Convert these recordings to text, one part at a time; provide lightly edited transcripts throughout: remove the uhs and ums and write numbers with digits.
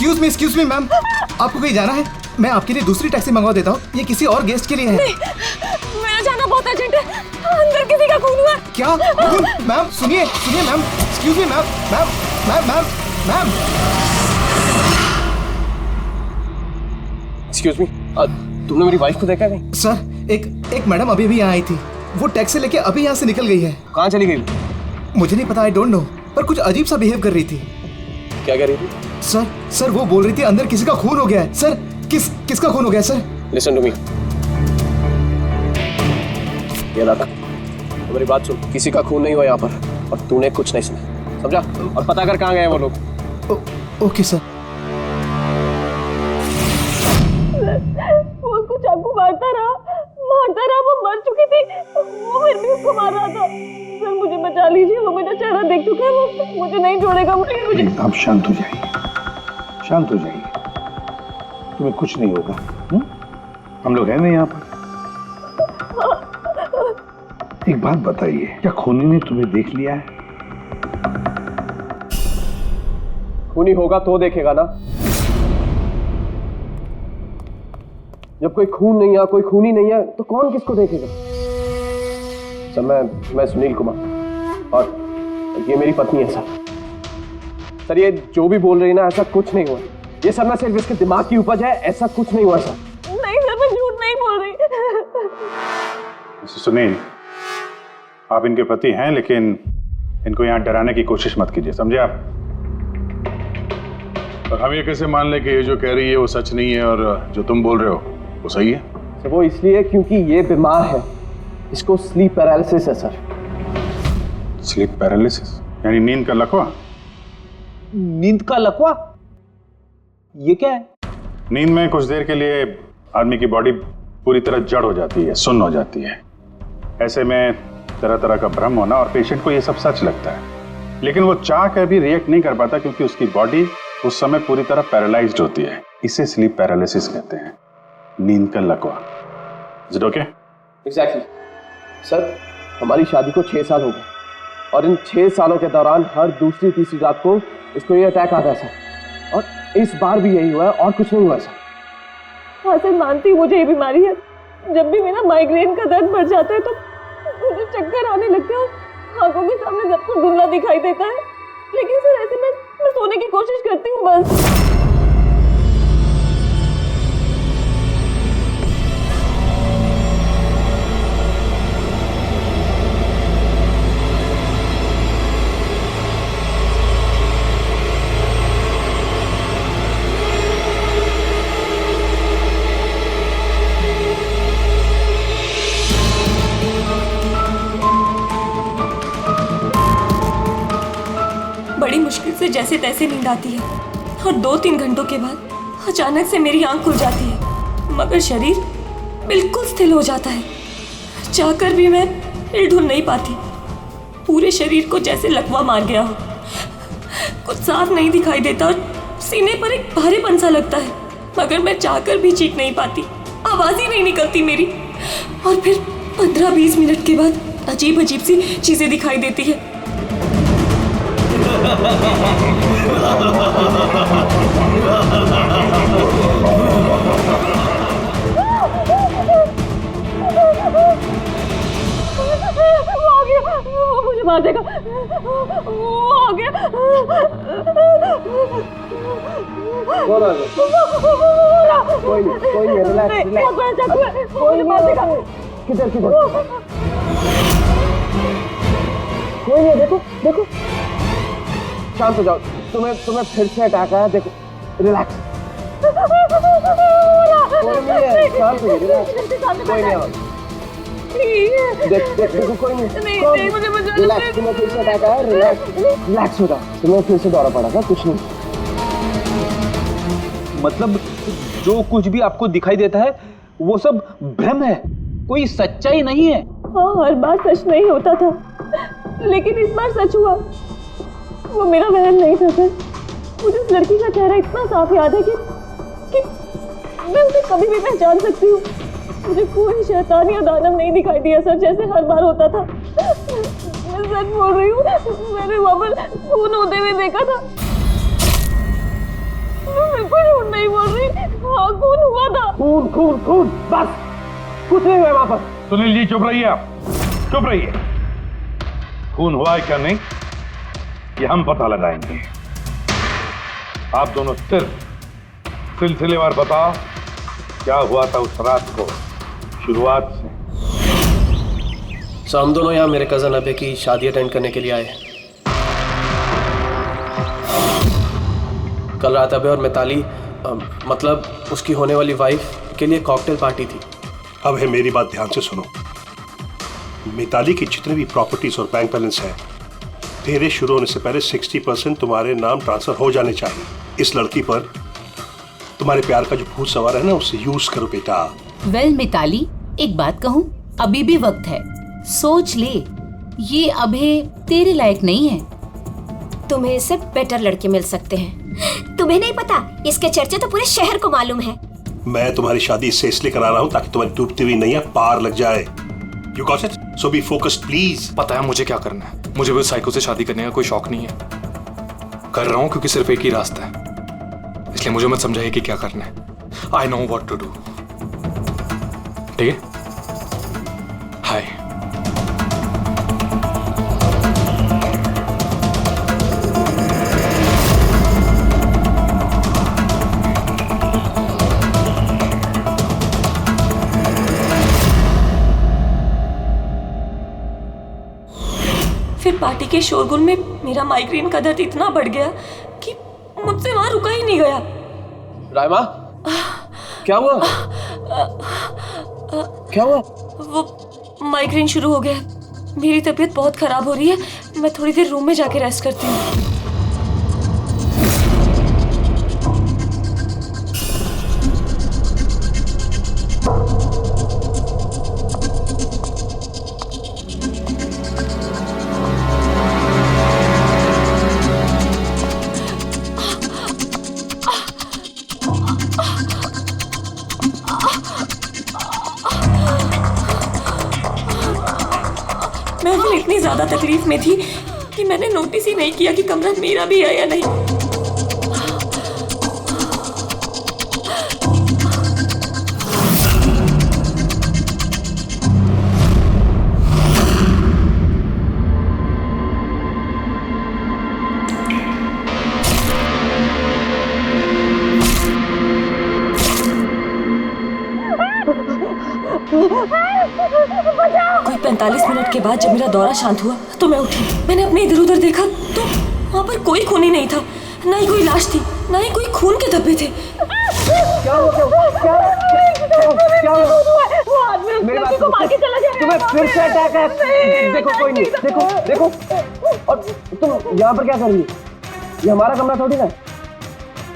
Excuse me ma'am, आपको कहीं जाना है? मैं आपके लिए दूसरी टैक्सी मंगवा देता हूँ, ये किसी और गेस्ट के लिए है। नहीं, मेरा जाना बहुत अर्जेंट है, अंदर किसी का खून हुआ। क्या खून? मैम सुनिए ma'am, excuse me ma'am, ma'am. Excuse me, तुमने मेरी वाइफ को देखा नहीं? सर एक मैडम अभी यहाँ आई थी, वो टैक्सी लेके अभी यहाँ से निकल गई है। कहाँ चली गई? मुझे नहीं पता, आई डोंट नो, पर कुछ अजीब सा बिहेव कर रही थी। क्या कर रही थी? सर वो बोल रही थी अंदर किसी का खून हो गया है। सर किसका खून हो गया सर? लिसन टू मी, ये दादा मेरी बात सुन, किसी का खून नहीं हुआ यहाँ पर, और तूने कुछ नहीं सुना, समझा? और पता कर कहाँ गए वो लोग। Okay sir. वो उसको चाकू मारता रहा, वो मर चुकी थी, वो फिर भी उसको मार रहा था। सर मुझे बचा लीजिए, वो मेरा चेहरा देख चुका है, वो मुझे नहीं छोड़ेगा। मुझे आप शांत हो जाइए, शांत हो जाइए, तुम्हें कुछ नहीं होगा। हम लोग हैं ना यहाँ पर। एक बात बताइए, क्या खूनी ने तुम्हें देख लिया है? खूनी होगा तो देखेगा ना, जब कोई खून नहीं है, कोई खूनी नहीं है, तो कौन किसको देखेगा? सर मैं सुनील कुमार, और ये मेरी पत्नी है सर। ये जो भी बोल रही है ना, ऐसा कुछ नहीं हुआ, ये सब ना सिर्फ इसके दिमाग की उपज है, ऐसा कुछ नहीं हुआ सर। नहीं सर, मैं झूठ नहीं बोल रही। सुनील, आप इनके पति हैं, लेकिन इनको यहाँ डराने की कोशिश मत कीजिए, समझे आप? और हम ये कैसे मान लें कि ये जो कह रही है वो सच नहीं है और जो तुम बोल रहे हो वो सही है? सर वो इसलिए क्योंकि ये बीमार है, इसको स्लीप पैरालिसिस है सर। स्लीप पैरालिसिस यानी नींद का लकवा? नींद का लकवा? ये क्या है? नींद में कुछ देर के लिए आदमी की बॉडी पूरी तरह जड़ हो जाती है, सुन्न हो जाती है। ऐसे में तरह तरह का भ्रम होना, और पेशेंट को ये सब सच लगता है, लेकिन वो चाह कर भी रिएक्ट नहीं कर पाता क्योंकि उसकी बॉडी उस समय पूरी तरह पैरालाइज्ड होती है। इसे स्लीप पैरालिसिस कहते हैं, नींद का लकवा। Is it okay? Exactly sir, हमारी शादी को 6 साल हो गए, और इन 6 सालों के दौरान हर दूसरी तीसरी रात को इसको ये अटैक आता है सर, और इस बार भी यही हुआ है, और कुछ नहीं हुआ सर। हाँ सर, मानती हूँ मुझे ये बीमारी है। जब भी मेरा माइग्रेन का दर्द बढ़ जाता है तो मुझे चक्कर आने लगते हैं, आंखों के सामने सब कुछ धुंधला दिखाई देता है। लेकिन सर ऐसे मैं सोने की कोशिश करती हूँ बस। बड़ी मुश्किल से जैसे तैसे नींद आती है, और 2-3 घंटों के बाद अचानक से मेरी आंख खुल जाती है, मगर शरीर बिल्कुल स्थिर हो जाता है। चाहकर भी मैं हिल-डुल नहीं पाती, पूरे शरीर को जैसे लकवा मार गया हो। कुछ साफ नहीं दिखाई देता और सीने पर एक भारीपन सा लगता है, मगर मैं चाहकर भी चीख नहीं पाती, आवाज ही नहीं निकलती मेरी। और फिर 15-20 मिनट के बाद अजीब अजीब सी चीजें दिखाई देती है। वो मुझे मार देगा, वो आ गया। कोई नहीं, रिलैक्स। मुझे मार देगा। किधर कोई नहीं, देखो शांत हो जाओ, तुम्हें फिर से अटैक आया, देखो रिलैक्स। कोई नहीं है, शांत हो जाओ, रिलैक्स, कोई नहीं है। देखो कोई नहीं, मुझे रिलैक्स, तुम्हें फिर से अटैक आया, रिलैक्स हो जाओ, तुम्हें फिर से दौरा पड़ा था, कुछ नहीं। मतलब जो कुछ भी आपको दिखाई देता है वो सब भ्रम है, कोई सच्चाई नहीं है। हाँ, हर बार सच नहीं होता था, लेकिन इस बार सच हुआ। वो मेरा बहन नहीं था सर। मुझे उस लड़की का चेहरा इतना साफ याद है कि मैं उसे कभी भी पहचान सकती हूँ। मुझे कोई शैतान या दानव नहीं दिखाई दिया सर, जैसे हर बार होता था। मैं सच बोल रही हूँ, मैंने वहाँ पर खून होते हुए देखा था। बिल्कुल झूठ नहीं बोल रही। हाँ, खून हुआ था। खून खून खून, बस कुछ नहीं हुआ वहां पर। सुनील जी चुप रहिए, आप चुप रहिए। खून हुआ है क्या नहीं ये हम पता लगाएंगे। आप दोनों सिर्फ सिलसिलेवार बताओ क्या हुआ था उस रात को, शुरुआत से। सो हम दोनों यहाँ मेरे कजन अभय की शादी अटेंड करने के लिए आए। कल रात अभय और मिताली मतलब उसकी होने वाली वाइफ के लिए कॉकटेल पार्टी थी। अब है मेरी बात ध्यान से सुनो। मिताली की जितने भी प्रॉपर्टीज और बैंक बैलेंस है तेरे शुरू होने से पहले 60% तुम्हारे नाम ट्रांसफर हो जाने चाहिए। इस लड़की पर तुम्हारे प्यार का जो भूत सवार है ना उसे यूज करो बेटा। वेल मिताली, एक बात कहूँ, अभी भी वक्त है, सोच ले। ये अभय तेरे लायक नहीं है। तुम्हें इससे बेटर लड़के मिल सकते हैं। तुम्हें नहीं पता, इसके चर्चे तो पूरे शहर को मालूम है। मैं तुम्हारी शादी इससे इसलिए करा रहा हूँ ताकि तुम्हारी डूबती हुई नैया पार लग जाए। You got it? So be focused please. पता है मुझे क्या करना है। मुझे वो साइको से शादी करने का कोई शौक नहीं है। कर रहा हूँ क्योंकि सिर्फ एक ही रास्ता है, इसलिए मुझे मत समझाइए कि क्या करना है। I know what to do. ठीक है? हाय। फिर पार्टी के शोरगुल में मेरा माइग्रेन का दर्द इतना बढ़ गया कि मुझसे वहां रुका ही नहीं गया। रायमा, क्या हुआ? क्या हुआ? वो माइग्रेन शुरू हो गया। मेरी तबीयत बहुत खराब हो रही है। मैं थोड़ी देर रूम में जाके रेस्ट करती हूँ। मैं फिर इतनी ज्यादा तकलीफ में थी कि मैंने नोटिस ही नहीं किया कि कमरा मेरा भी है या नहीं। कोई 45 मिनट के बाद जब मेरा दौरा शांत हुआ तो मैं उठी। मैंने अपने इधर उधर देखा तो वहाँ पर कोई खून ही नहीं था, ना ही कोई लाश थी, ना ही कोई खून के धब्बे थे। क्या हुआ? वो आदमी उस लड़की को मार के चला गया। तुम्हें फिर से अटैक है? देखो कोई नहीं, देखो और तुम यहाँ पर क्या कर रही हो? ये हमारा कमरा थोड़ी ना।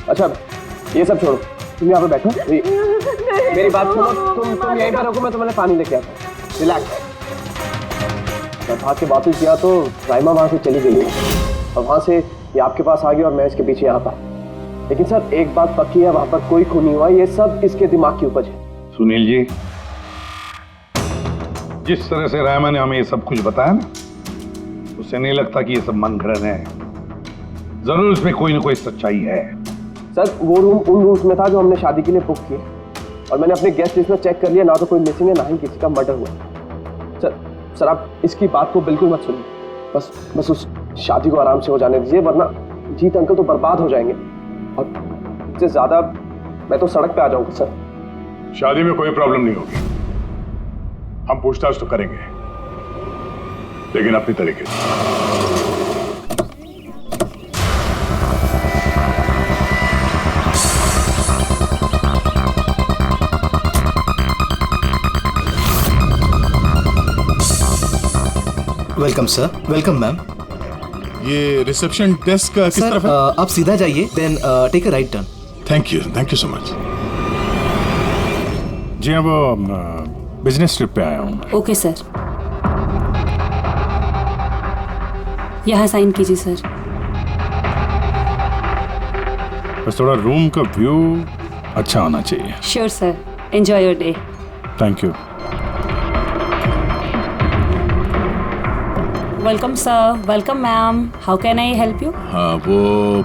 अच्छा ये सब छोड़ो, तुम यहाँ पर बैठो। मेरी बात सुनो, तुम यहीं पर रखो, मैं तुम्हें पानी लेके आता हूँ। रिलैक्स। मैं भाग के वापस गया तो राइमा वहां से चली गई और वहां से ये आपके पास आ गई और मैं इसके पीछे यहाँ था। लेकिन सर एक बात पक्की है, वहां पर कोई खून नहीं हुआ। ये सब इसके दिमाग की उपज है। सुनील जी, जिस तरह से रायमा ने हमें ये सब कुछ बताया ना, उससे नहीं लगता कि ये सब मन घड़न है। जरूर इसमें कोई ना कोई सच्चाई है। सर वो रूम उन रूम्स में था जो हमने शादी के लिए बुक किए और मैंने अपने गेस्ट लिस्ट में चेक कर लिया, ना तो कोई मिसिंग है ना ही किसी का मर्डर हुआ। सर आप इसकी बात को बिल्कुल मत सुनिए। बस उस शादी को आराम से हो जाने दीजिए, वरना जीत अंकल तो बर्बाद हो जाएंगे और इससे ज्यादा मैं तो सड़क पे आ जाऊंगा। सर शादी में कोई प्रॉब्लम नहीं होगी, हम पूछताछ तो करेंगे, लेकिन अपनी तरीके से। Welcome sir. Welcome ma'am. ये रिसेप्शन डेस्क किस तरफ है? आप सीधा जाइए, then take a right turn. Thank you so much. जी हाँ, वो बिजनेस ट्रिप पे आया हूँ। ओके सर, यहाँ साइन कीजिए सर। बस थोड़ा रूम का व्यू अच्छा होना चाहिए। Sure sir, enjoy your day. Thank you. Welcome sir, welcome ma'am, how can I help you? हाँ वो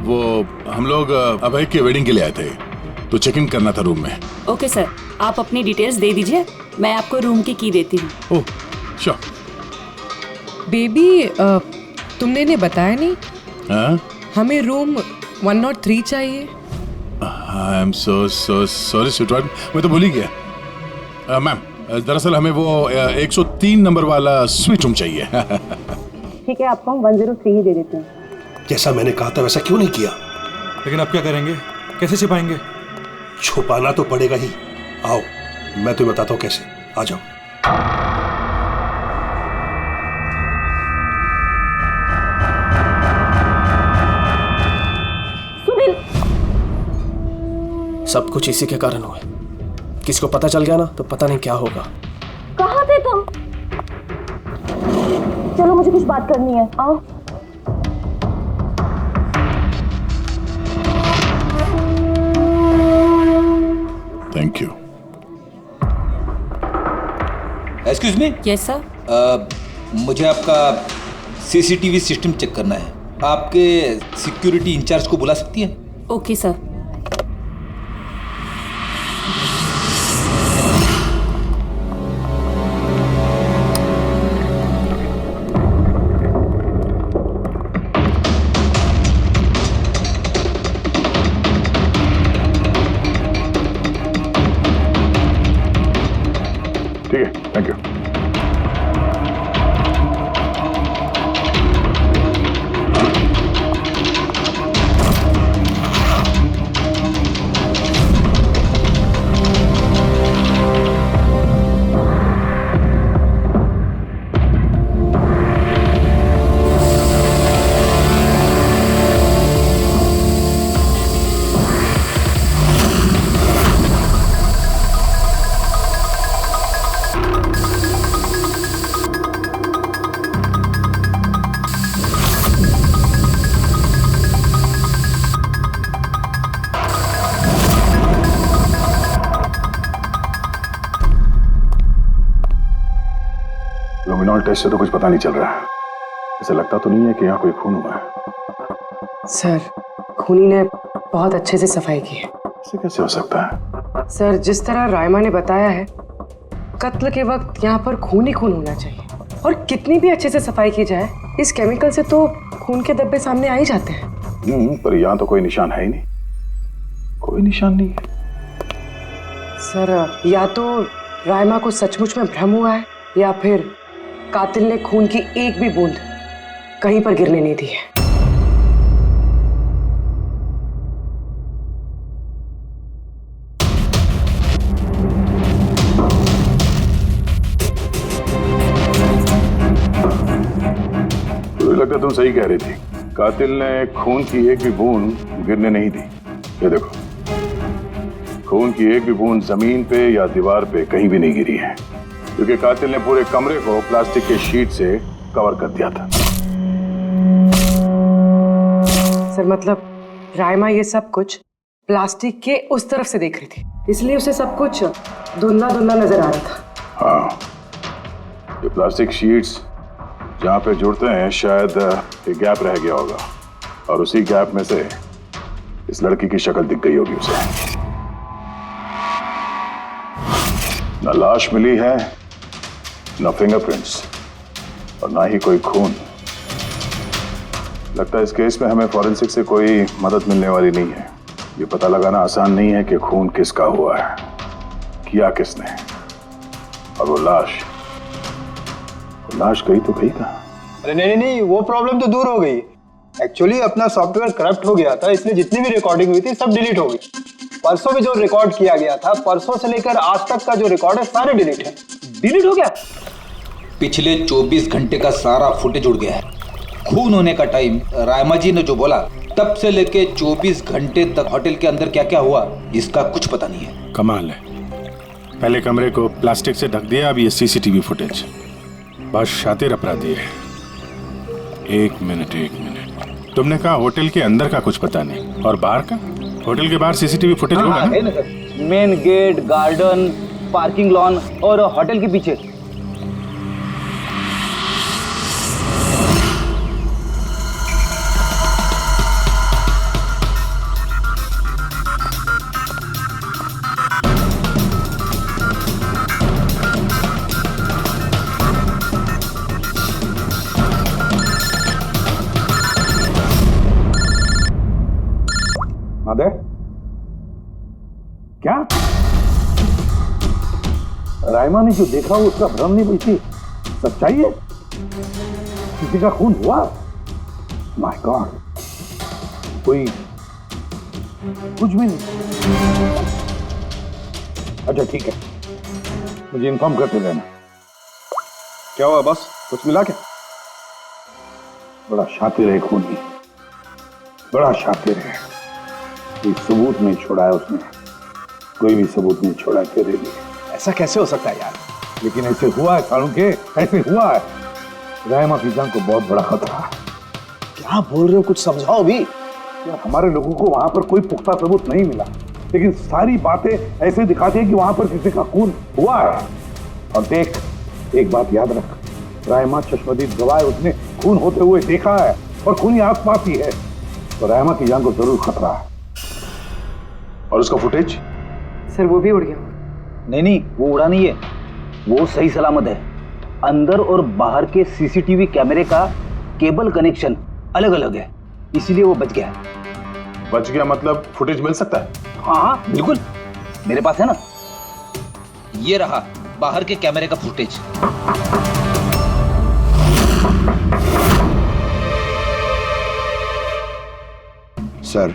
वो हम लोग अभय के वेडिंग के लिए आए थे, तो चेक इन करना था रूम में। ओके सर, आप अपनी डिटेल्स दे दीजिए, मैं आपको रूम की की देती हूँ। Oh sure. बेबी तुमने इन्हें बताया नहीं? हाँ? हमें रूम 103 चाहिए। I am so sorry sweetheart, मैं तो भूल ही गया। मैम दरअसल हमें वो 103 नंबर वाला स्वीट रूम चाहिए। ठीक है, आपको हम 103 ही दे देते हैं। जैसा मैंने कहा था वैसा क्यों नहीं किया? लेकिन अब क्या करेंगे, कैसे छिपाएंगे? छुपाना तो पड़ेगा ही। आओ मैं तुम्हें बताता हूँ कैसे, आ जाओ। सब कुछ इसी के कारण हुआ। किसी को पता चल गया ना तो पता नहीं क्या होगा। कहाँ थे तुम? चलो मुझे कुछ बात करनी है, आओ। Thank you. Excuse me. Yes sir. मुझे आपका सीसीटीवी सिस्टम चेक करना है। आपके सिक्योरिटी इंचार्ज को बुला सकती हैं? Okay sir. ठीक है, थैंक यू। लुमिनॉल टेस्ट से तो कुछ पता नहीं चल रहा है। ऐसा लगता तो नहीं है कि यहाँ कोई खून हुआ है। सर खूनी ने बहुत अच्छे से सफाई की है। ऐसे कैसे हो सकता है? सर जिस तरह रायमा ने बताया है, कत्ल के वक्त यहाँ पर खून ही खून होना चाहिए। और कितनी भी अच्छे से सफाई की जाए, इस केमिकल से तो खून के धब्बे सामने आ ही जाते हैं। पर यहाँ तो कोई निशान है ही नहीं। कोई निशान नहीं है। सर या तो रायमा को सचमुच में भ्रम हुआ है, या फिर कातिल ने खून की एक भी बूंद कहीं पर गिरने नहीं दी है। मुझे लगता है तुम सही कह रही थी। कातिल ने खून की एक भी बूंद गिरने नहीं दी। ये देखो, खून की एक भी बूंद जमीन पे या दीवार पे कहीं भी नहीं गिरी है, क्योंकि कातिल ने पूरे कमरे को प्लास्टिक के शीट से कवर कर दिया था। सर मतलब रायमा ये सब कुछ प्लास्टिक के उस तरफ से देख रही थी, इसलिए उसे सब कुछ धुंधला धुंधला नजर आ रहा था। हाँ, ये प्लास्टिक शीट्स जहाँ पे जुड़ते हैं शायद एक गैप रह गया होगा, और उसी गैप में से इस लड़की की शक्ल दिख गई होगी उसे। न लाश मिली है, न फिंगरप्रिंट्स, और ना ही कोई खून। लगता है इस केस में हमें फॉरेंसिक से कोई मदद मिलने वाली नहीं है। ये पता लगाना आसान नहीं है कि खून किसका हुआ है, किया किसने, और वो लाश गई तो गई कहाँ? अरे नहीं, वो प्रॉब्लम तो दूर हो गई। एक्चुअली अपना सॉफ्टवेयर करप्ट हो गया था, इसलिए जितनी भी रिकॉर्डिंग हुई थी सब डिलीट हो गई। परसों में जो रिकॉर्ड किया गया था, परसों से लेकर आज तक का जो रिकॉर्ड है सारे डिलीट है। डिलीट हो गया। पिछले 24 घंटे का सारा फुटेज उड़ गया है। खून होने का टाइम रायमा जी ने जो बोला, तब से लेके 24 घंटे तक होटल के अंदर क्या क्या हुआ इसका कुछ पता नहीं है। कमाल है, पहले कमरे को प्लास्टिक से ढक दिया, अब ये सीसीटीवी फुटेज। बहुत शातिर अपराधी है। एक मिनट, तुमने कहा होटल के अंदर का कुछ पता नहीं, और बाहर का? होटल के बाहर सीसीटीवी फुटेज होगा ना? है ना sir, main gate, garden, parking lawn और होटल के पीछे। अबे क्या रायमा ने जो देखा उसका भ्रम नहीं बल्कि सच्चाई है? किसी का खून हुआ? माय गॉड, कोई कुछ भी नहीं। अच्छा ठीक है, मुझे इन्फॉर्म करते रहना। क्या हुआ बॉस, कुछ मिला क्या? बड़ा शातिर है खूनी, बड़ा शातिर है। कोई सबूत नहीं छोड़ा है उसने, कोई भी सबूत नहीं छोड़ा तेरे लिए। ऐसा कैसे हो सकता है यार? लेकिन ऐसे हुआ है सालुंके, ऐसे हुआ है। रायमा की जान को बहुत बड़ा खतरा है। क्या बोल रहे हो, कुछ समझाओ भी। यार हमारे लोगों को वहां पर कोई पुख्ता सबूत नहीं मिला, लेकिन सारी बातें ऐसे दिखाती है कि वहां पर किसी का खून हुआ है। और देख, एक बात याद रख, रायमा चश्मदीद गवाह है, उसने खून होते हुए देखा है और खूनी आसपास ही है, तो रायमा की जान को जरूर खतरा है। और उसका फुटेज? सर वो भी उड़ गया। नहीं, वो उड़ा नहीं है, वो सही सलामत है। अंदर और बाहर के सीसीटीवी कैमरे का केबल कनेक्शन अलग अलग है, इसीलिए वो बच गया। बच गया मतलब फुटेज मिल सकता है? हाँ बिल्कुल, मेरे पास है ना। ये रहा बाहर के कैमरे का फुटेज। सर,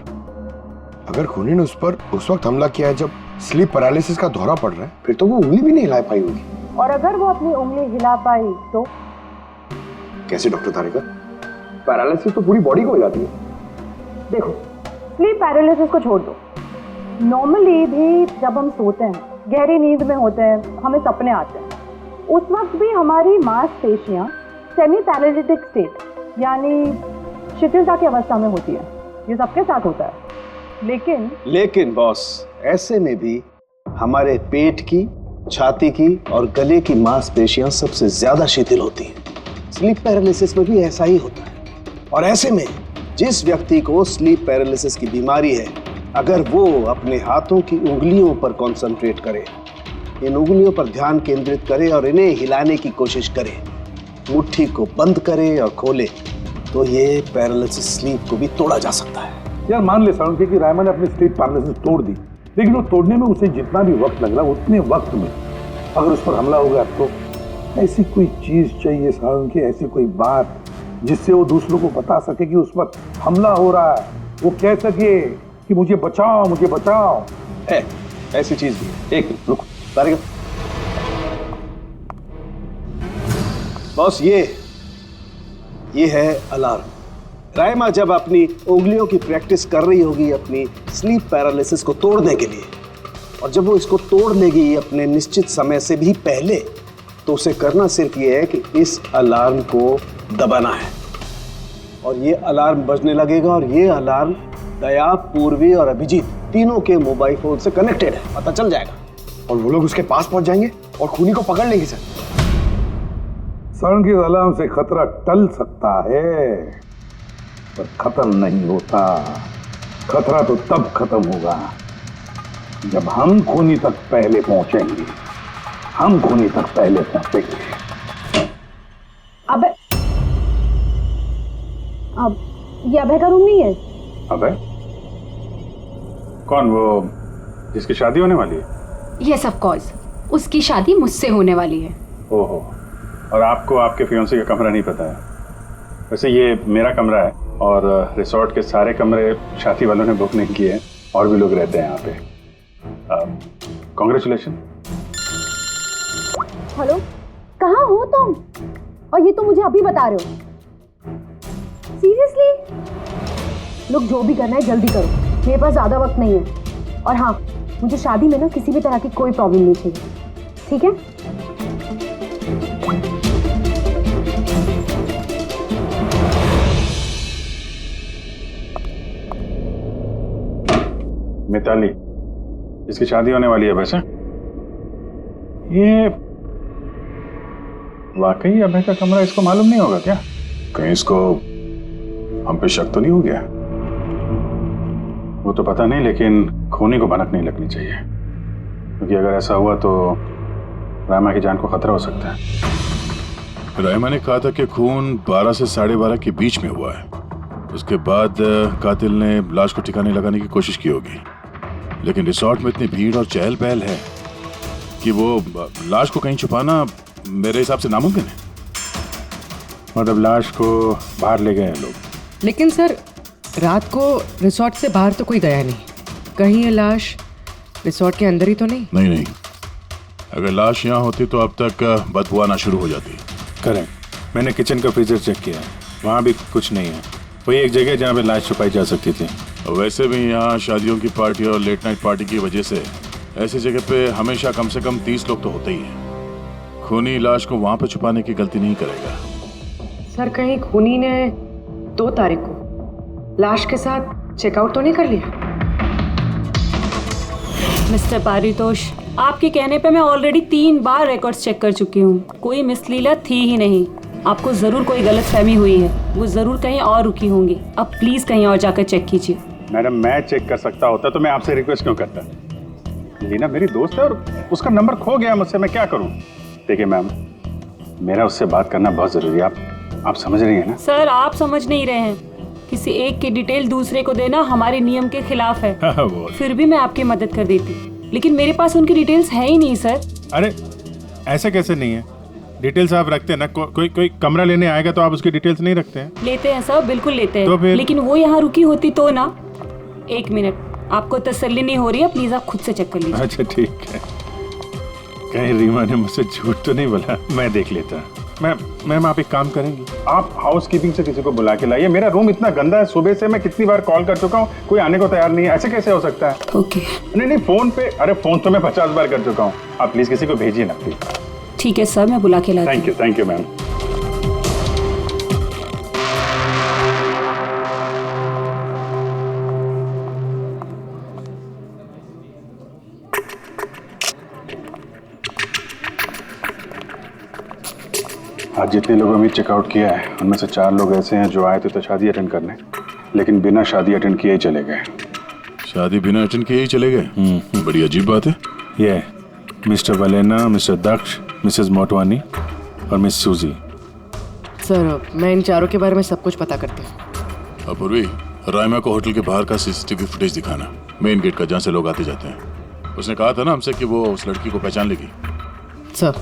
अगर खूनी ने उस पर उस वक्त हमला किया है जब स्लीप पैरालिसिस का दौरा पड़ रहा है, फिर तो वो उंगली भी नहीं हिला पाई होगी। और अगर वो अपनी उंगली हिला पाई तो? कैसे डॉक्टर तारिका? पैरालिसिस तो पूरी बॉडी को हो जाती है। देखो, स्लीप पैरालिसिस को छोड़ दो, नॉर्मली भी जब हम सोते हैं, गहरी नींद में होते हैं, हमें सपने आते हैं, उस वक्त भी हमारी मांसपेशियां सेमी पैरालिटिक स्टेट यानी शिथिलता की अवस्था में होती है। ये सबके साथ होता है। लेकिन बॉस, ऐसे में भी हमारे पेट की, छाती की और गले की मांसपेशियां सबसे ज्यादा शिथिल होती हैं। स्लीप पैरालिसिस में भी ऐसा ही होता है। और ऐसे में जिस व्यक्ति को स्लीप पैरालिसिस की बीमारी है, अगर वो अपने हाथों की उंगलियों पर कॉन्सेंट्रेट करे, इन उंगलियों पर ध्यान केंद्रित करे और इन्हें हिलाने की कोशिश करे, मुट्ठी को बंद करे और खोले, तो ये पैरालिसिस स्लीप को भी तोड़ा जा सकता है। यार मान ले सालुंके कि रायमा ने अपनी स्लीप पैरालिसिस तोड़ दी, लेकिन वो तोड़ने में उसे जितना भी वक्त लग रहा, उतने वक्त में अगर उस पर हमला हो गया तो ऐसी कोई चीज चाहिए सालुंके, ऐसी कोई बात जिससे वो दूसरों को बता सके कि उस पर हमला हो रहा है, वो कह सके कि मुझे बचाओ, मुझे बचाओ। है ऐसी चीज भी है। एक मिनट रुको तारिका। बॉस, ये है अलार्म। रायमा जब अपनी उंगलियों की प्रैक्टिस कर रही होगी अपनी स्लीप पैरालिसिस को तोड़ने के लिए, और जब वो इसको तोड़ लेगी अपने निश्चित समय से भी पहले, तो उसे करना सिर्फ ये है कि इस अलार्म को दबाना है, और ये अलार्म बजने लगेगा। और ये अलार्म दया, पूर्वी और अभिजीत तीनों के मोबाइल फोन से कनेक्टेड है, पता चल जाएगा। और वो लोग उसके पास पहुंच जाएंगे और खूनी को पकड़ लेंगे। सर, सालुंके के अलार्म से खतरा टल सकता है, पर खत्म नहीं होता। खतरा तो तब खत्म होगा जब हम खूनी तक पहले पहुंचेंगे। हम खूनी तक पहले पहुंचेंगे। अब ये अभय का रूम नहीं है? अभय? कौन? वो जिसकी शादी होने वाली है? यस ऑफ कोर्स, उसकी शादी मुझसे होने वाली है। ओहो, और आपको आपके फियांसे का कमरा नहीं पता है? वैसे ये मेरा कमरा है और रिसोर्ट के सारे कमरे शादी वालों ने बुक नहीं किए हैं, और भी लोग रहते हैं यहाँ पे। कॉन्ग्रेचुलेशन। हेलो, कहाँ हो तुम? और ये तुम मुझे अभी बता रहे हो? सीरियसली? लोग जो भी करना है जल्दी करो, मेरे पास ज्यादा वक्त नहीं है। और हाँ, मुझे शादी में ना किसी भी तरह की कोई प्रॉब्लम नहीं चाहिए, ठीक है? मिताली, जिसकी शादी होने वाली है, वैसे ये वाकई अभय का कमरा इसको मालूम नहीं होगा क्या? कहीं इसको हम पे शक तो नहीं हो गया? वो तो पता नहीं, लेकिन खूनी को भनक नहीं लगनी चाहिए, क्योंकि अगर ऐसा हुआ तो रायमा की जान को खतरा हो सकता है। रायमा ने कहा था कि खून 12 से 12:30 के बीच में हुआ है। उसके बाद कातिल ने लाश को ठिकाने लगाने की कोशिश की होगी, लेकिन रिसोर्ट में इतनी भीड़ और चहल पहल है कि वो लाश को कहीं छुपाना मेरे हिसाब से नामुमकिन है। मतलब लाश को बाहर ले गए हैं लोग। लेकिन सर, रात को रिसोर्ट से बाहर तो कोई गया नहीं। कहीं ये लाश रिसोर्ट के अंदर ही तो नहीं? नहीं, अगर लाश यहाँ होती तो अब तक बदबू आना शुरू हो जाती। करेक्ट। मैंने किचन का फ्रीजर चेक किया है, वहाँ भी कुछ नहीं है। वही एक जगह जहाँ पे लाश छुपाई जा सकती थी। वैसे भी यहाँ शादियों की पार्टी और लेट नाइट पार्टी की वजह से ऐसी जगह पे हमेशा कम से कम 30 लोग तो होते ही हैं। खूनी लाश को वहाँ पे छुपाने की गलती नहीं करेगा। सर, कहीं खूनी ने 2 तारीख को लाश के साथ चेकआउट तो नहीं कर लिया? मिस्टर पारितोष, आपके कहने पे मैं ऑलरेडी 3 बार रिकॉर्ड्स चेक कर चुकी हूँ। कोई मिसलीला थी ही नहीं। आपको जरूर कोई गलतफहमी हुई है, वो जरूर कहीं और रुकी होंगी। अब प्लीज कहीं और जाकर चेक कीजिए। मैडम, मैं चेक कर सकता होता तो मैं आपसे रिक्वेस्ट क्यों करता? लीना मेरी दोस्त है और उसका नंबर खो गया मुझसे, मैं क्या करूँ? देखिए मैम, मेरा उससे बात करना बहुत जरूरी है। आप समझ रही हैं ना? सर, आप समझ नहीं रहे हैं। किसी एक की डिटेल दूसरे को देना हमारे नियम के खिलाफ है। फिर भी मैं आपकी मदद कर देती, लेकिन मेरे पास उनकी डिटेल्स है ही नहीं सर। अरे ऐसे कैसे नहीं है? डिटेल्स आप रखते हैं ना। कोई कमरा लेने आएगा तो आप उसकी डिटेल्स नहीं रखते हैं? लेते हैं सर, बिल्कुल लेते हैं। तो फिर? लेकिन वो यहाँ रुकी होती तो ना। 1 मिनट, आपको तसल्ली नहीं हो रही है, प्लीज आप खुद से चेक कर लीजिए। अच्छा ठीक है। कहीं रीमा ने मुझसे झूठ तो नहीं बोला? मैं देख लेता। मैम आप एक काम करेंगे, आप हाउस कीपिंग से किसी को बुला के लाइए। मेरा रूम इतना गंदा है, सुबह से मैं कितनी बार कॉल कर चुका हूँ, कोई आने को तैयार नहीं है। ऐसे कैसे हो सकता है? ओके। नहीं, फोन पे, अरे फोन तो मैं 50 बार कर चुका हूँ। आप प्लीज किसी को भेजिए ना प्लीज। ठीक है सर, मैं बुला के लाती हूँ। Thank you ma'am. आज जितने लोगों ने चेकआउट किया है उनमें से 4 लोग ऐसे हैं जो आए थे तो शादी अटेंड करने, लेकिन बिना शादी अटेंड किए ही चले गए। शादी बिना अटेंड किए ही चले गए? बड़ी अजीब बात है। ये मिस्टर वलेना, मिस्टर दक्ष, मिसेस मोटवानी और मिस सूजी। सर, मैं इन 4 के बारे में सब कुछ पता करती हूँ। अपूर्वी, रायमा को होटल के बाहर का सीसीटीवी फुटेज दिखाना, मेन गेट का, जहाँ से लोग आते जाते हैं। उसने कहा था ना हमसे कि वो उस लड़की को पहचान लेगी। सर,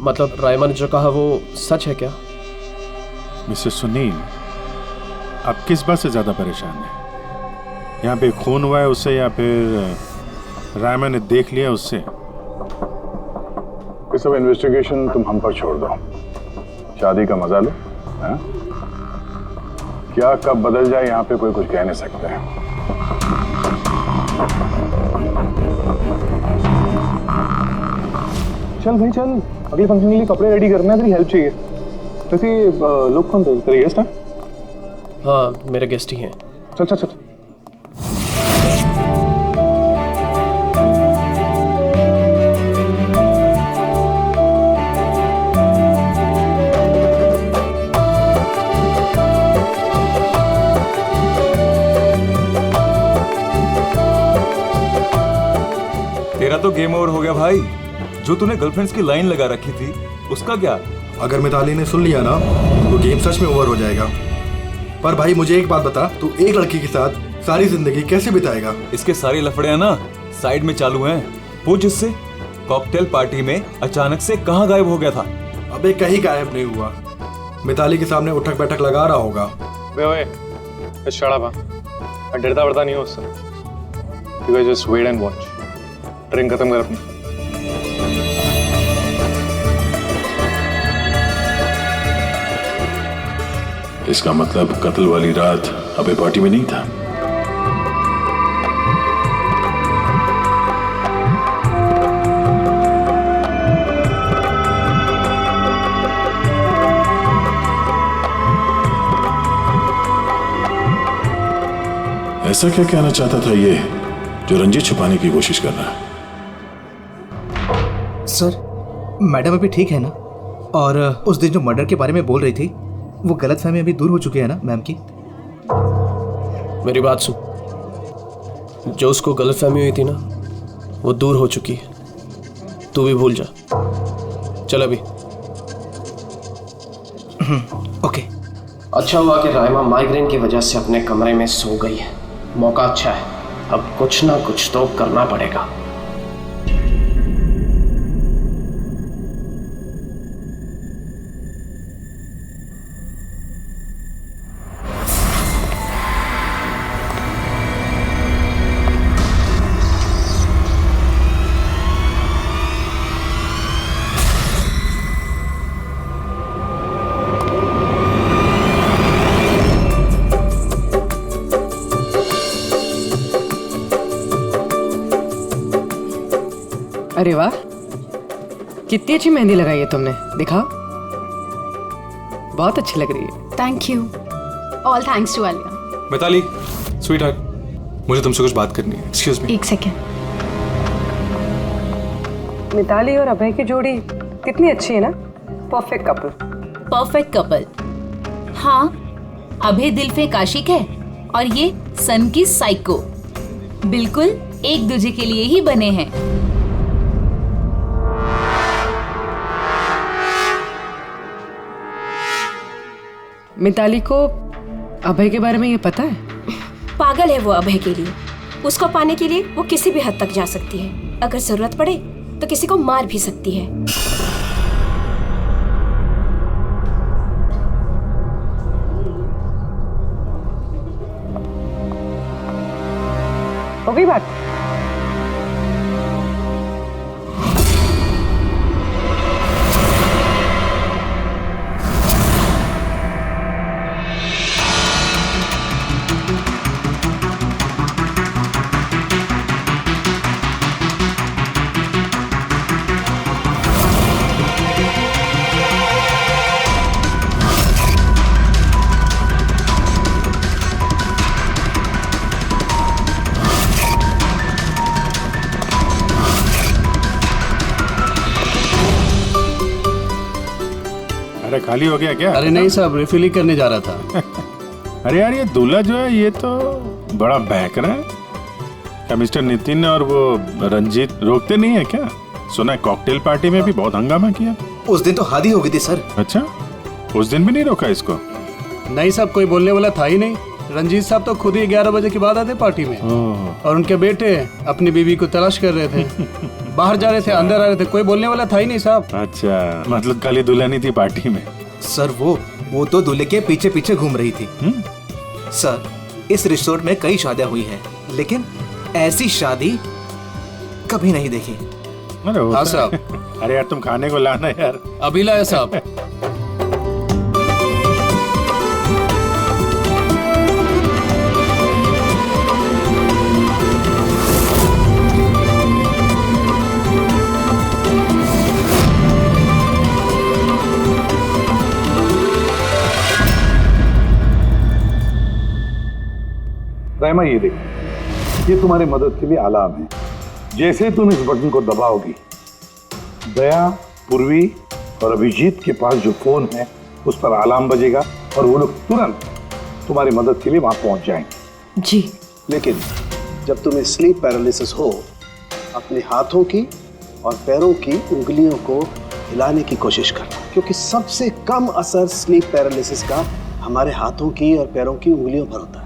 मतलब रायमा ने जो कहा वो सच है क्या? मिस्टर सुनील, आप किस बात से ज्यादा परेशान हैं? यहाँ पे खून हुआ है उससे या फिर रायमा ने देख लिया उससे? ये सब इन्वेस्टिगेशन तुम हम पर छोड़ दो। शादी का मजा लो। हाँ? क्या कब बदल जाए यहाँ पे कोई कुछ कह नहीं सकता है। चल भाई चल, अगले फंक्शन के लिए कपड़े रेडी करना है, तेरी हेल्प चाहिए। वैसे लोग कौन थे? तेरे गेस्ट हैं? हाँ, मेरे गेस्ट ही हैं। चल चल चल। तेरा तो गेम ओवर हो गया भाई। जो तूने गर्लफ्रेंड्स की लाइन लगा रखी थी उसका क्या? अगर मिताली ने सुन लिया ना तो गेम सच में ओवर हो जाएगा। पर भाई मुझे एक बात बता, तू एक लड़की के साथ सारी जिंदगी कैसे बिताएगा? इसके सारे लफड़े हैं ना साइड में चालू हैं। पूछ इससे, कॉकटेल पार्टी में अचानक से कहाँ गायब हो गया था? अबे कहीं गायब नहीं हुआ, मिताली के सामने उठक बैठक लगा रहा होगा। मैं डरता वरता नहीं हूँ उससे। You guys just wait and watch. Drink खत्म कर अपनी। इसका मतलब कत्ल वाली रात अबे पार्टी में नहीं था। ऐसा क्या कहना चाहता था ये जो रंजित छुपाने की कोशिश कर रहा है? सर, मैडम अभी ठीक है ना? और उस दिन जो मर्डर के बारे में बोल रही थी वो गलतफहमी अभी दूर हो चुकी है ना मैम की? मेरी बात सुन, जो उसको गलतफहमी हुई थी ना वो दूर हो चुकी है। तू भी भूल जा। चल अभी। ओके। अच्छा हुआ कि राइमा माइग्रेन की वजह से अपने कमरे में सो गई है। मौका अच्छा है, अब कुछ ना कुछ तो करना पड़ेगा। अरे वाह, कितनी अच्छी मेहंदी लगाई है तुमने, दिखाओ। बहुत अच्छी लग रही है। Thank you. All thanks to Alia. Mitali, sweetheart, मुझे तुमसे कुछ बात करनी है। Excuse me. एक सेकेंड। मिताली और अभय की जोड़ी कितनी अच्छी है ना। Perfect couple. Perfect couple. हाँ, अभय दिल पे आशिक है और ये सन की साइको। बिल्कुल एक दूजे के लिए ही बने हैं। मिताली को अभय के बारे में ये पता है? पागल है वो अभय के लिए। उसको पाने के लिए वो किसी भी हद तक जा सकती है। अगर जरूरत पड़े तो किसी को मार भी सकती है। हो गई बात? अरे खाली हो गया क्या? अरे नहीं साहब, रिफिल ही करने जा रहा था। अरे यार, ये दूल्हा जो है ये तो बड़ा बहक रहा है। क्या मिस्टर नितिन और वो रंजीत रोकते नहीं है क्या? सुना है कॉकटेल पार्टी में भी बहुत हंगामा किया। उस दिन तो हादी हो गई थी सर। अच्छा, उस दिन भी नहीं रोका इसको? नहीं साहब, कोई बोलने वाला था ही नहीं। रंजीत साहब तो खुद ही 11 बजे के बाद आते पार्टी में, और उनके बेटे अपनी बीवी को तलाश कर रहे थे। बाहर जा रहे थे, अंदर आ रहे थे, कोई बोलने वाला था ही नहीं साहब। अच्छा, मतलब खाली दुल्हन थी पार्टी में? सर वो तो दूल्हे के पीछे पीछे घूम रही थी। सर, इस रिसोर्ट में कई शादियां हुई हैं, लेकिन ऐसी शादी कभी नहीं देखी। हाँ साहब। अरे यार, तुम खाने को लाना यार। अभी लाया साहब। राइमा, ये देखो, ये तुम्हारी मदद के लिए अलार्म है। जैसे तुम इस बटन को दबाओगी, दया, पूर्वी और अभिजीत के पास जो फोन है उस पर अलार्म बजेगा और वो लोग तुरंत तुम्हारी मदद के लिए वहां पहुंच जाएंगे। जी। लेकिन जब तुम्हें स्लीप पैरालिसिस हो, अपने हाथों की और पैरों की उंगलियों को हिलाने की कोशिश करना, क्योंकि सबसे कम असर स्लीप पैरालिसिस का हमारे हाथों की और पैरों की उंगलियों पर होता है।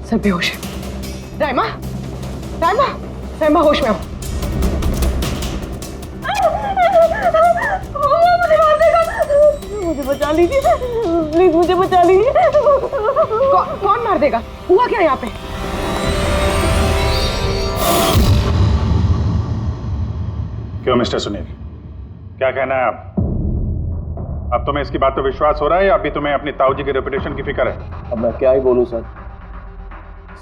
सर बेहोश है। राइमा, राइमा, राइमा होश में आओ। मुझे बचा लीजिए प्लीज, मुझे बचा लीजिए। कौन मार देगा? हुआ क्या यहाँ पे? क्यों मिस्टर सुनील, क्या कहना है आप? अब तुम्हें इसकी बात पे विश्वास हो रहा है या अभी तुम्हें अपनी ताऊ जी की रेपुटेशन की फिक्र है? अब मैं क्या ही बोलूं सर,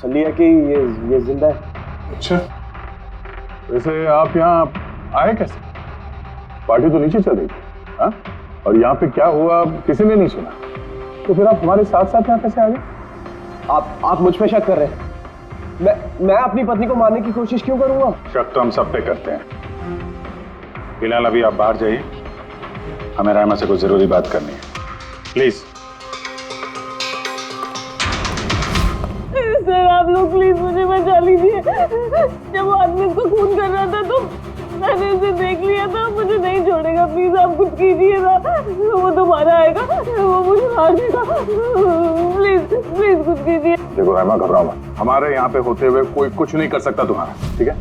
सलिया कि ये जिंदा है। अच्छा, वैसे आप यहाँ आए कैसे? पार्टी तो नीचे चल रही थी, हाँ? और यहाँ पे क्या हुआ किसी ने नहीं सुना, तो फिर आप हमारे साथ साथ यहाँ कैसे आ गए? आप मुझ पे शक कर रहे हैं? मैं अपनी पत्नी को मारने की कोशिश क्यों करूंगा? शक तो हम सब पे करते हैं। फिलहाल अभी आप बाहर जाइए, हमें रायमा से कुछ जरूरी बात करनी है, प्लीज। सर आप लोग प्लीज मुझे बचा लीजिए। जब वो आदमी उसको खून कर रहा था तो मैंने उसे देख लिया था, मुझे नहीं छोड़ेगा, प्लीज आप कुछ कीजिए ना। वो दोबारा आएगा, वो मुझे मार देगा, प्लीज प्लीज कुछ कीजिए। देखो रायमा, घबराओ मत, हमारे यहाँ पे होते हुए कोई कुछ नहीं कर सकता तुम्हारा, ठीक है?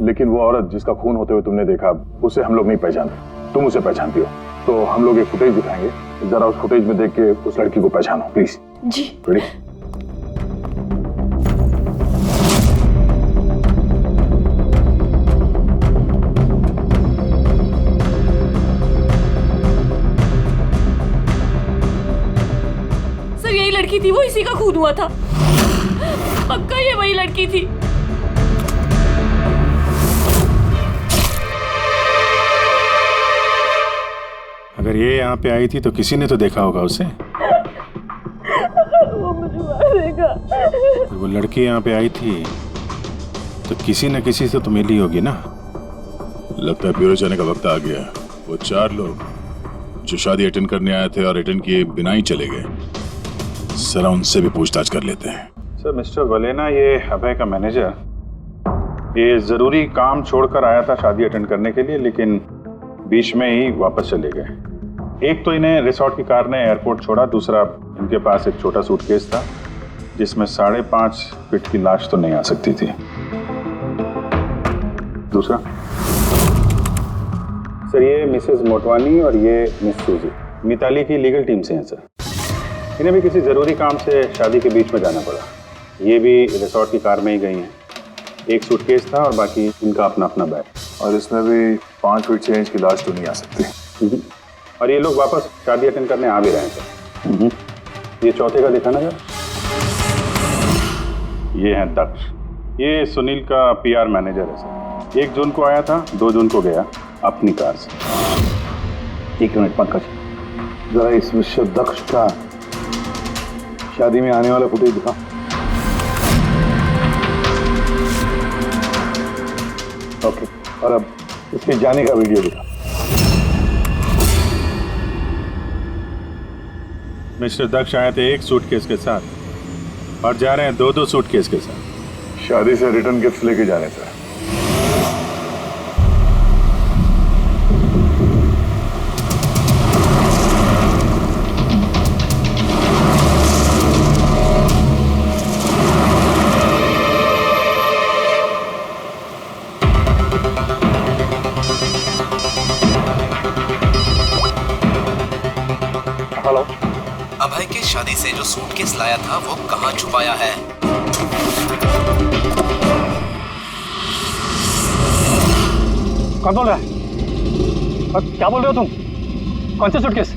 लेकिन वो औरत जिसका खून होते हुए तुमने देखा, उसे हम लोग नहीं पहचानते, तुम उसे पहचानती हो, तो हम लोग एक फुटेज दिखाएंगे, जरा उस फुटेज में देख के उस लड़की को पहचानो प्लीज। जी। रेडी? सर यही लड़की थी, वो इसी का खून हुआ था, पक्का ये वही लड़की थी। अगर ये यहाँ पे आई थी तो किसी ने तो देखा होगा उसे। वो मुझे मारेगा। वो लड़की यहाँ पे आई थी तो किसी न किसी से तो मिली होगी ना। लगता है ब्यूरो जाने का वक्त आ गया। वो 4 लोग जो शादी अटेंड करने आए थे और अटेंड किए बिना ही चले गए, जरा उनसे भी पूछताछ कर लेते हैं। सर मिस्टर वलेना, ये अभय का मैनेजर, ये जरूरी काम छोड़कर आया था शादी अटेंड करने के लिए, लेकिन बीच में ही वापस चले गए। एक तो इन्हें रिसोर्ट की कार ने एयरपोर्ट छोड़ा, दूसरा इनके पास एक छोटा सूटकेस था जिसमें 5.5 फीट की लाश तो नहीं आ सकती थी। दूसरा सर, ये मिसेस मोटवानी और ये मिस सूजी मिताली की लीगल टीम से हैं सर। इन्हें भी किसी ज़रूरी काम से शादी के बीच में जाना पड़ा। ये भी रिसोर्ट की कार में ही गई हैं। एक सूटकेस था और बाकी इनका अपना अपना बैग। और इसमें भी 5 फीट से इंच की लाश तो नहीं आ सकती। और ये लोग वापस शादी अटेंड करने आ भी रहे हैं सर। ये चौथे का दिखाना जरा। ये है दक्ष, ये सुनील का PR मैनेजर है सर। 1 जून को आया था, 2 जून को गया अपनी कार से। 1 मिनट पंकज, जरा इस मिस्टर दक्ष का शादी में आने वाला फुटेज दिखा। ओके, और अब इसके जाने का वीडियो दिखा। मिस्टर दक्ष आए थे 1 सूटकेस के साथ और जा रहे हैं 2-2 सूटकेस के साथ। शादी से रिटर्न गिफ्ट लेके जाने से। हेलो, अभय के शादी से जो सूटकेस लाया था वो कहाँ छुपाया है? कौन बोल रहा है? और क्या बोल रहे हो तुम? कौन से सूटकेस?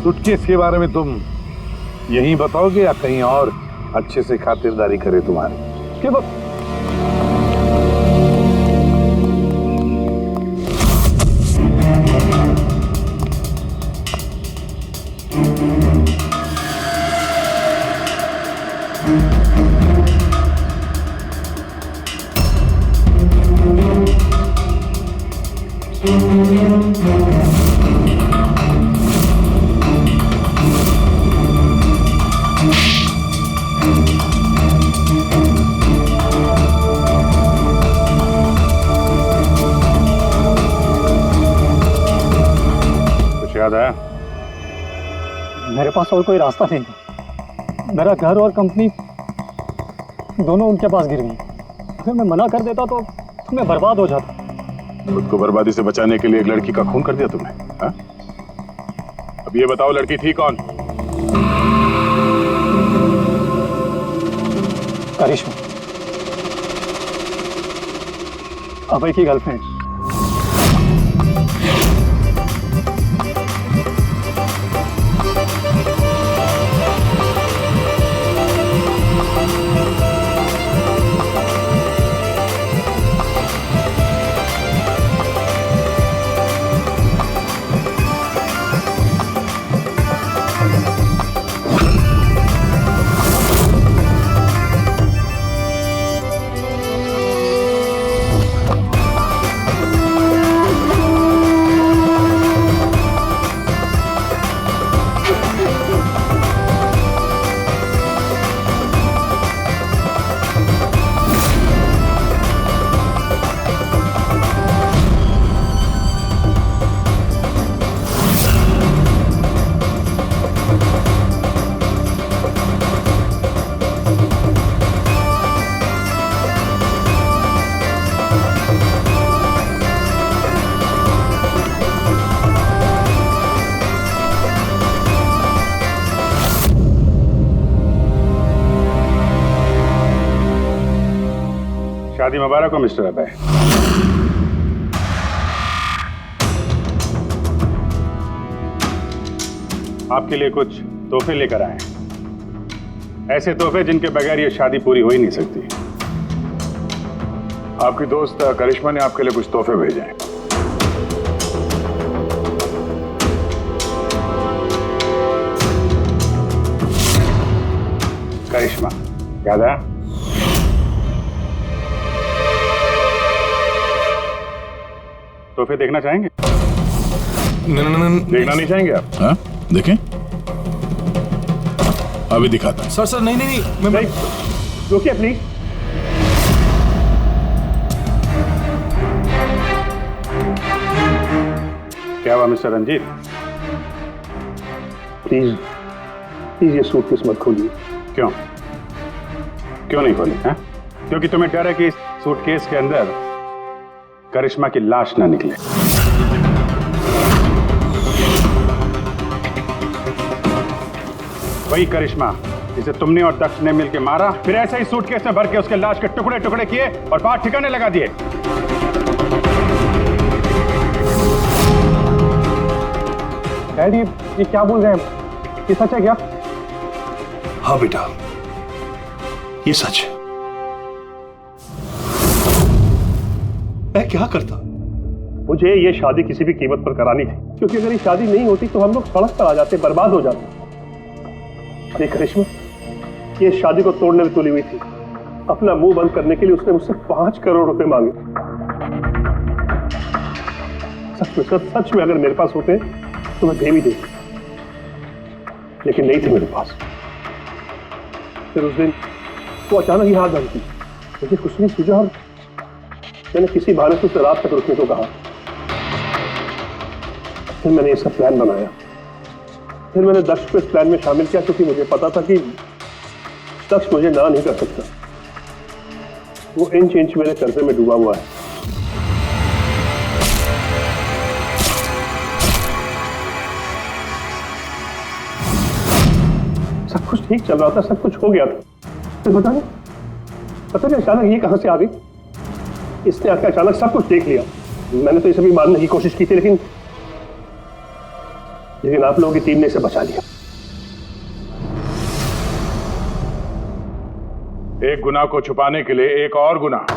सूटकेस के बारे में तुम यहीं बताओगे या कहीं और अच्छे से खातिरदारी करे तुम्हारी? क्या याद आया? मेरे पास और कोई रास्ता नहीं था। मेरा घर और कंपनी दोनों उनके पास गिर गई। अगर मैं मना कर देता तो मैं बर्बाद हो जाता। खुद को बर्बादी से बचाने के लिए एक लड़की का खून कर दिया तुमने, हाँ? अब ये बताओ लड़की थी कौन? करिश्मा, अभय की गर्लफ्रेंड। शादी मुबारक हो मिस्टर अभय। आपके लिए कुछ तोहफे लेकर आए हैं, ऐसे तोहफे जिनके बगैर ये शादी पूरी हो ही नहीं सकती। आपकी दोस्त करिश्मा ने आपके लिए कुछ तोहफे भेजे हैं। करिश्मा, याद है? तोहफे देखना चाहेंगे? देखना नहीं चाहेंगे आप? हाँ, देखें। अभी दिखाता हूं। सर नहीं नहीं नहीं, मैं रुकिए प्लीज। क्या हुआ मिस्टर रंजीत? प्लीज प्लीज ये सूटकेस मत खोलिए। क्यों? क्यों नहीं खोली? हैं? क्योंकि तुम्हें डर है कि इस सूटकेस के अंदर करिश्मा की लाश ना निकले। वही करिश्मा जिसे तुमने और दक्ष ने मिलकर मारा, फिर ऐसे ही सूटकेस में भर के उसके लाश के टुकड़े टुकड़े किए और बाहर ठिकाने लगा दिए। डैडी, ये क्या बोल रहे हैं? ये सच है क्या? हाँ बेटा, ये सच है। मैं क्या करता? मुझे ये शादी किसी भी कीमत पर करानी थी, क्योंकि अगर ये शादी नहीं होती तो हम लोग सड़क पर आ जाते, बर्बाद हो जाते। देख करिश्मा, ये शादी को तोड़ने में तुली हुई थी। अपना मुंह बंद करने के लिए उसने मुझसे 5 करोड़ रुपए मांगे। सच में अगर मेरे पास होते तो मैं दे भी देती, लेकिन नहीं थे मेरे पास। फिर उस दिन वो अचानक ही हाथ धमकी, मुझे कुछ नहीं सूझा और मैंने किसी बहाने से उसे रात तक रुकने को कहा। फिर मैंने ये सब प्लान बनाया। फिर मैंने दक्ष को इस प्लान में शामिल किया, क्योंकि मुझे पता था कि दक्ष मुझे ना नहीं कर सकता। वो इंच इंच मेरे कर्जे में डूबा हुआ है। सब कुछ ठीक चल रहा था, सब कुछ हो गया था। फिर पता नहीं अचानक ये कहां से आ गई। इसने आकर अचानक सब कुछ देख लिया। मैंने तो इसे भी मारने की कोशिश की थी, लेकिन आप लोगों की टीम ने इसे बचा लिया। एक गुनाह को छुपाने के लिए एक और गुनाह,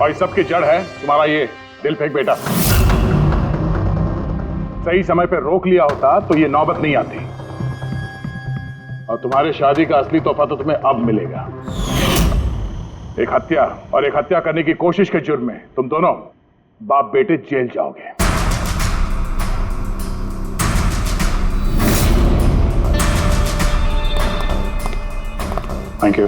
और इस सब की जड़ है तुम्हारा ये दिल फेंक बेटा। सही समय पर रोक लिया होता तो ये नौबत नहीं आती, और तुम्हारे शादी का असली तोहफा तो तुम्हें अब मिलेगा। एक हत्या और एक हत्या करने की कोशिश के जुर्म में तुम दोनों बाप बेटे जेल जाओगे। Thank you.